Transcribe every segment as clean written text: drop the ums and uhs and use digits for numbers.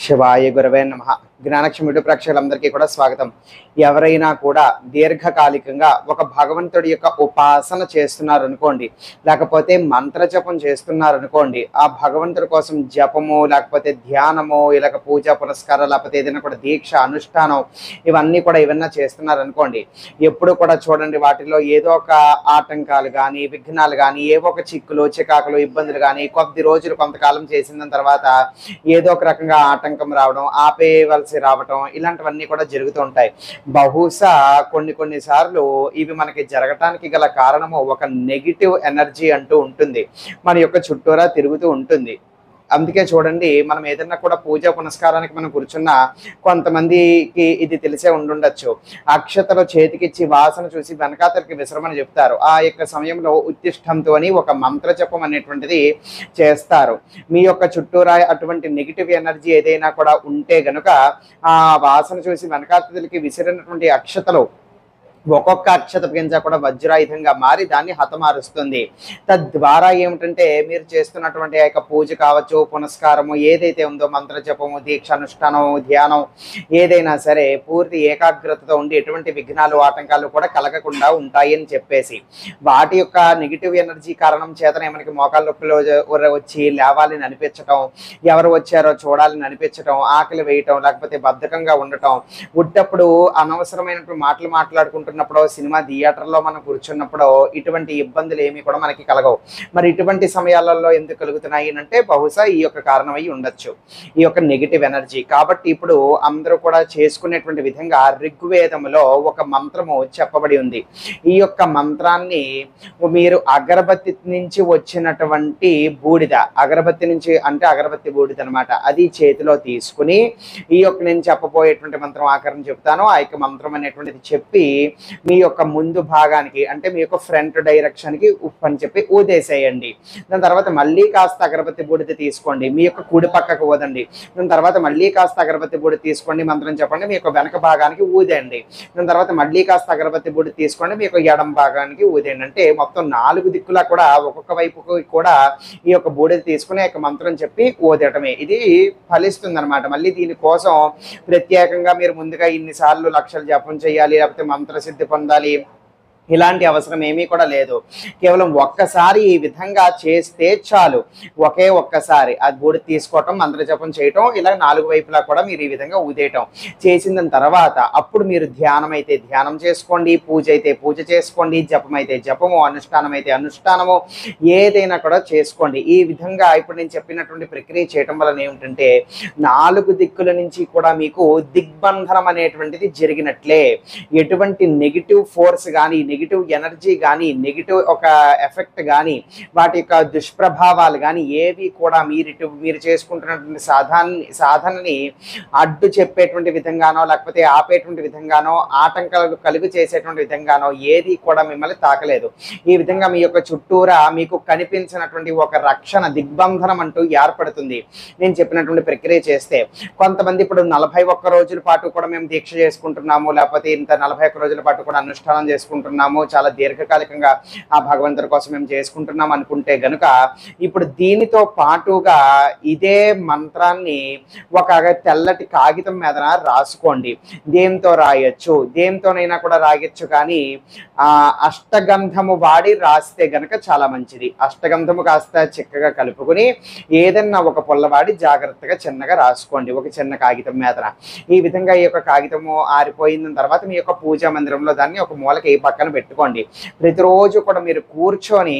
శివాయ గురవే నమః. జ్ఞానక్షముడి ప్రేక్షకులందరికీ కూడా స్వాగతం. ఎవరైనా కూడా దీర్ఘకాలికంగా ఒక భగవంతుడి యొక్క ఉపాసన చేస్తున్నారు అనుకోండి, లేకపోతే మంత్ర జపం చేస్తున్నారు అనుకోండి, ఆ భగవంతుడి కోసం జపము లేకపోతే ధ్యానము ఇలాగ పూజ పురస్కారం లేకపోతే ఏదైనా కూడా దీక్ష అనుష్ఠానం ఇవన్నీ కూడా ఏమన్నా చేస్తున్నారు అనుకోండి, ఎప్పుడు కూడా చూడండి వాటిలో ఏదో ఒక ఆటంకాలు కానీ విఘ్నాలు కానీ ఏవో ఒక చిక్కులు చికాకులు ఇబ్బందులు కానీ కొద్ది రోజులు కొంతకాలం చేసిన తర్వాత ఏదో ఒక రకంగా ఆటంకం రావడం ఆపేయవలసి రావడం ఇలాంటివన్నీ కూడా జరుగుతూ ఉంటాయి. బహుశా కొన్ని సార్లు ఇవి మనకి జరగటానికి గల కారణము ఒక నెగిటివ్ ఎనర్జీ అంటూ ఉంటుంది, మన యొక్క చుట్టూరా తిరుగుతూ ఉంటుంది. అందుకే చూడండి, మనం ఏదైనా కూడా పూజ పునస్కారానికి మనం కూర్చున్నా కొంతమందికి ఇది తెలిసే ఉండుండొచ్చు. అక్షతలు చేతికిచ్చి వాసన చూసి వెనకాతలకి విశ్రమని చెప్తారు. ఆ యొక్క సమయంలో ఉత్తిష్టంతో అని ఒక మంత్ర జపం అనేటువంటిది చేస్తారు. మీ యొక్క చుట్టూరా అటువంటి నెగిటివ్ ఎనర్జీ ఏదైనా కూడా ఉంటే గనుక ఆ వాసన చూసి వెనకాతలకి విసిరినటువంటి అక్షతలు ఒక్కొక్క అక్షత గింజ కూడా వజ్రాయుధంగా మారి దాన్ని హతమారుస్తుంది. తద్వారా ఏమిటంటే మీరు చేస్తున్నటువంటి ఆ యొక్క పూజ కావచ్చు, పునస్కారము ఏదైతే ఉందో మంత్ర జపము దీక్ష అనుష్ఠానం ధ్యానం ఏదైనా సరే పూర్తి ఏకాగ్రతతో ఉండి ఎటువంటి విఘ్నాలు ఆటంకాలు కూడా కలగకుండా ఉంటాయి అని చెప్పేసి, వాటి యొక్క నెగిటివ్ ఎనర్జీ కారణం చేతనే మనకి మోకాళ్ళ నొప్పులు వచ్చి లేవాలని అనిపించటం, ఎవరు వచ్చారో చూడాలని అనిపించటం, ఆకలి వేయటం, లేకపోతే బద్ధకంగా ఉండటం, ఉట్టప్పుడు అనవసరమైనటువంటి మాటలు మాట్లాడుకుంటున్నప్పుడు సినిమా థియేటర్లో మనం కూర్చున్నప్పుడు ఇటువంటి ఇబ్బందులు ఏమీ కూడా మనకి కలగవు. మరి ఇటువంటి సమయాలలో ఎందుకు కలుగుతున్నాయి అంటే బహుశా ఈ యొక్క కారణం అయి ఉండొచ్చు, ఈ యొక్క నెగిటివ్ ఎనర్జీ. కాబట్టి ఇప్పుడు అందరూ కూడా చేసుకునేటువంటి విధంగా ఋగ్వేదములో ఒక మంత్రము చెప్పబడి ఉంది. ఈ యొక్క మంత్రాన్ని మీరు అగరబత్తి నుంచి వచ్చినటువంటి బూడిద, అగరబత్తి నుంచి అంటే అగరబత్తి బూడిద అనమాట, అది చేతిలో తీసుకుని ఈ యొక్క నేను చెప్పబోయేటువంటి మంత్రం ఆకారం చెప్తాను. ఆ యొక్క మంత్రం అనేటువంటిది చెప్పి మీ యొక్క ముందు భాగానికి అంటే మీ యొక్క ఫ్రంట్ డైరెక్షన్కి ఉఫ్ అని చెప్పి ఊదేసేయండి. దాని తర్వాత మళ్ళీ కాస్త అగరబత్తి బూడిద తీసుకోండి, మీ యొక్క కుడి పక్కకు ఊదండి. దాని తర్వాత మళ్ళీ కాస్త అగరబత్తి బూడిద తీసుకోండి, మంత్రం చెప్పండి, మీ యొక్క వెనక భాగానికి ఊదేయండి. దాని తర్వాత మళ్ళీ కాస్త అగరబత్తి బూడిద తీసుకోండి, మీ యొక్క ఎడం భాగానికి ఊదేయండి. అంటే మొత్తం 4 దిక్కులా కూడా ఒక్కొక్క వైపుకు కూడా ఈ యొక్క బూడిద తీసుకుని యొక్క మంత్రం చెప్పి ఊదేయటమే. ఇది ఫలిస్తుంది అనమాట. మళ్ళీ దీనికోసం ప్రత్యేకంగా మీరు ముందుగా ఇన్నిసార్లు లక్షలు జపం చేయాలి లేకపోతే మంత్రసిద్ధి పొందాలి ఇలాంటి అవసరం ఏమీ కూడా లేదు. కేవలం ఒక్కసారి ఈ విధంగా చేస్తే చాలు. ఒక్కసారి ఆ బూడిద తీసుకోవటం, మంత్రజపం చేయటం, ఇలా 4 వైపులా కూడా మీరు ఈ విధంగా ఊదేయటం చేసిన తర్వాత అప్పుడు మీరు ధ్యానం అయితే ధ్యానం చేసుకోండి, పూజ అయితే పూజ చేసుకోండి, జపం అయితే జపము, అనుష్ఠానం అయితే అనుష్ఠానము ఏదైనా కూడా చేసుకోండి. ఈ విధంగా ఇప్పుడు నేను చెప్పినటువంటి ప్రక్రియ చేయటం వలన ఏమిటంటే 4 దిక్కుల నుంచి కూడా మీకు దిగ్బంధనం అనేటువంటిది జరిగినట్లే. ఎటువంటి నెగిటివ్ ఫోర్స్ కానీ నెగిటివ్ ఎనర్జీ కానీ నెగిటివ్ ఒక ఎఫెక్ట్ కానీ వాటి యొక్క దుష్ప్రభావాలు కానీ ఏవి కూడా మీరు చేసుకుంటున్నటువంటి సాధనని అడ్డు చెప్పేటువంటి విధంగానో లేకపోతే ఆపేటువంటి విధంగానో ఆటంకాలు కలుగు చేసేటువంటి విధంగానో ఏది కూడా మిమ్మల్ని తాకలేదు. ఈ విధంగా మీ యొక్క చుట్టూరా మీకు కనిపించినటువంటి ఒక రక్షణ దిగ్బంధనం అంటూ ఏర్పడుతుంది నేను చెప్పినటువంటి ప్రక్రియ చేస్తే. కొంతమంది ఇప్పుడు 41 రోజుల పాటు కూడా మేము దీక్ష చేసుకుంటున్నాము, లేకపోతే ఇంత 41 రోజుల పాటు కూడా అనుష్ఠానం చేసుకుంటున్నాము, చాలా దీర్ఘకాలికంగా ఆ భగవంతుడి కోసం మేము చేసుకుంటున్నాం అనుకుంటే గనుక ఇప్పుడు దీనితో పాటుగా ఇదే మంత్రాన్ని ఒక తెల్లటి కాగితం మీద రాసుకోండి. దేంతో రాయొచ్చు, దేంతోనైనా కూడా రాయొచ్చు, కానీ అష్టగంధము వాడి రాస్తే గనక చాలా మంచిది. అష్టగంధము కాస్త చిక్కగా కలుపుకొని ఏదన్నా ఒక పొల్లవాడి జాగ్రత్తగా చిన్నగా రాసుకోండి ఒక చిన్న కాగితం మీద. ఈ విధంగా ఈ యొక్క కాగితము ఆరిపోయిన తర్వాత మీ యొక్క పూజా మందిరంలో దాన్ని ఒక మూలకి ఏ పక్కన పెట్టుకోండి. ప్రతిరోజు కూడా మీరు కూర్చొని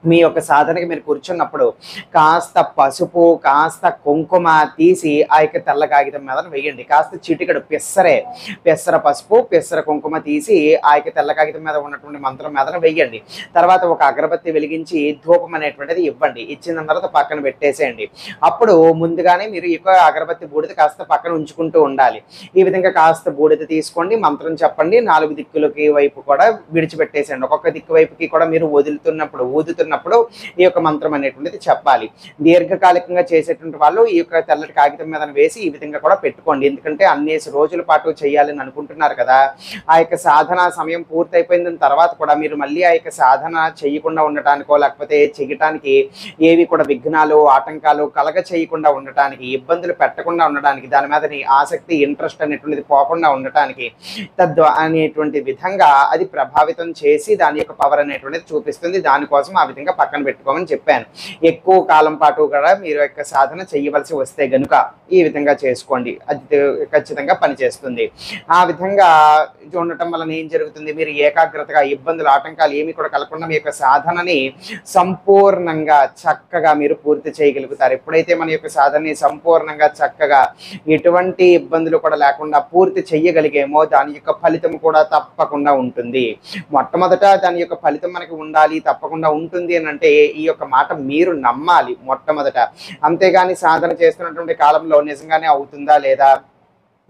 మీ యొక్క సాధనకి మీరు కూర్చున్నప్పుడు కాస్త పసుపు కాస్త కుంకుమ తీసి ఆ యొక్క తెల్ల కాగితం మీద వేయండి. కాస్త చిటికెడు పెసర పసుపు పెసర కుంకుమ తీసి ఆ యొక్క తెల్ల కాగితం మీద ఉన్నటువంటి మంత్రం మీద వేయండి. తర్వాత ఒక అగరబత్తి వెలిగించి ధూపం అనేటువంటిది ఇవ్వండి. ఇచ్చిన తర్వాత పక్కన పెట్టేసేయండి. అప్పుడు ముందుగానే మీరు ఈ యొక్క అగరబత్తి బూడిద కాస్త పక్కన ఉంచుకుంటూ ఉండాలి. ఈ విధంగా కాస్త బూడిద తీసుకోండి, మంత్రం చెప్పండి, 4 దిక్కులకి వైపు కూడా విడిచిపెట్టేసేయండి. ఒక్కొక్క దిక్కు వైపుకి కూడా మీరు ఊదుతున్నప్పుడు అనుకున్నప్పుడు ఈ యొక్క మంత్రం అనేటువంటిది చెప్పాలి. దీర్ఘకాలికంగా చేసేటువంటి వాళ్ళు ఈ యొక్క తెల్లటి కాగితం మీద వేసి ఈ విధంగా కూడా పెట్టుకోండి. ఎందుకంటే అన్నేసి రోజుల పాటు చేయాలని అనుకుంటున్నారు కదా, ఆ యొక్క సాధన సమయం పూర్తయిపోయిన తర్వాత కూడా మీరు మళ్ళీ ఆ యొక్క సాధన చేయకుండా ఉండటానికో లేకపోతే చేయటానికి ఏవి కూడా విఘ్నాలు ఆటంకాలు కలగ చేయకుండా ఉండటానికి, ఇబ్బందులు పెట్టకుండా ఉండడానికి, దాని మీద నీ ఆసక్తి ఇంట్రెస్ట్ అనేటువంటిది పోకుండా ఉండటానికి అనేటువంటి విధంగా అది ప్రభావితం చేసి దాని యొక్క పవర్ అనేటువంటిది చూపిస్తుంది. దానికోసం ఆ విధంగా పక్కన పెట్టుకోమని చెప్పాను. ఎక్కువ కాలం పాటు కూడా మీరు యొక్క సాధన చేయవలసి వస్తే గనుక ఈ విధంగా చేసుకోండి, అది ఖచ్చితంగా పనిచేస్తుంది. ఆ విధంగా ఉండటం వలన ఏం జరుగుతుంది, మీరు ఏకాగ్రతగా ఇబ్బందులు ఆటంకాలు ఏమి కూడా కలగకుండా మీ యొక్క సాధనని సంపూర్ణంగా చక్కగా మీరు పూర్తి చేయగలుగుతారు. ఎప్పుడైతే మన యొక్క సాధనని సంపూర్ణంగా చక్కగా ఎటువంటి ఇబ్బందులు కూడా లేకుండా పూర్తి చేయగలిగేమో దాని యొక్క ఫలితం కూడా తప్పకుండా ఉంటుంది. మొట్టమొదట దాని యొక్క ఫలితం మనకి ఉండాలి, తప్పకుండా ఉంటుంది అని అంటే ఈ యొక్క మాట మీరు నమ్మాలి మొట్టమొదట. అంతేగాని సాధన చేస్తున్నటువంటి కాలంలో నిజంగానే అవుతుందా లేదా,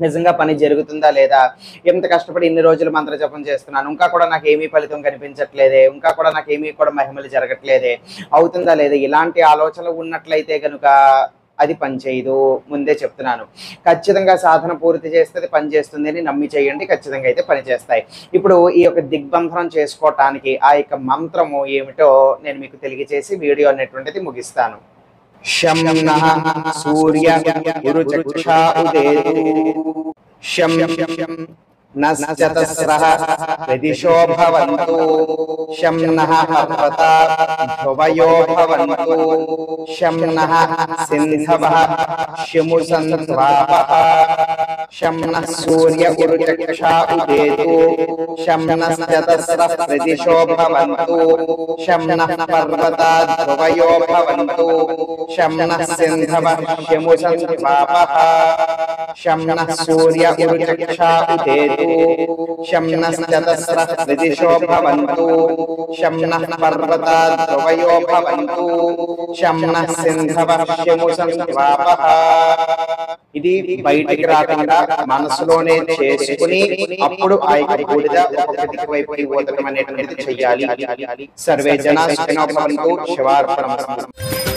నిజంగా పని జరుగుతుందా లేదా, ఎంత కష్టపడి ఇన్ని రోజులు మంత్ర జపం చేస్తున్నాను ఇంకా కూడా నాకు ఏమీ ఫలితం కనిపించట్లేదే, ఇంకా కూడా నాకు ఏమీ కూడా మహిమలు జరగట్లేదే, అవుతుందా లేదా, ఇలాంటి ఆలోచనలు ఉన్నట్లయితే కనుక అది పనిచేయదు. ముందే చెప్తున్నాను, ఖచ్చితంగా సాధన పూర్తి చేస్తే పని చేస్తుంది అని నమ్మి చేయండి, ఖచ్చితంగా అయితే పనిచేస్తాయి. ఇప్పుడు ఈ యొక్క దిగ్బంధనం చేసుకోవటానికి ఆ యొక్క మంత్రము ఏమిటో నేను మీకు తెలియజేసి వీడియో అనేటువంటిది ముగిస్తాను. శం నః సూర్య గురుచక్షా ఉదేతు శం నశ్చతస్రః ప్రదిశో భవంతు శం నః పర్వతా ధ్రువయో భవంతు శం నః సింధవః శముసంధ్వాపః శం నః సూర్య గురుచక్షా ఉదేతు శం నశ్చతస్రః ప్రదిశో భవంతు శం నః పర్వతా ధ్రువయో భవంతు శం నః సింధవః శముసంధ్వాపః శం నః సూర్య గురుచక్షా ఉదేతు శం నశ్చతస్రః ప్రదిశో భవంతు శం నః పర్వతా ధ్రువయో భవంతు శం నః సింధవః శముసంధ్వాపః. ఇది బయటికి రాకుండా మనసులోనే చేసుకుని అప్పుడు ఆ యొక్క బూడిద ఒక్కొక్కటి వైపుకి ఓదడం అనేటువంటిది చెయ్యాలి. సర్వే జనాః సుఖినో భవంతు. శివార్పణమస్తు.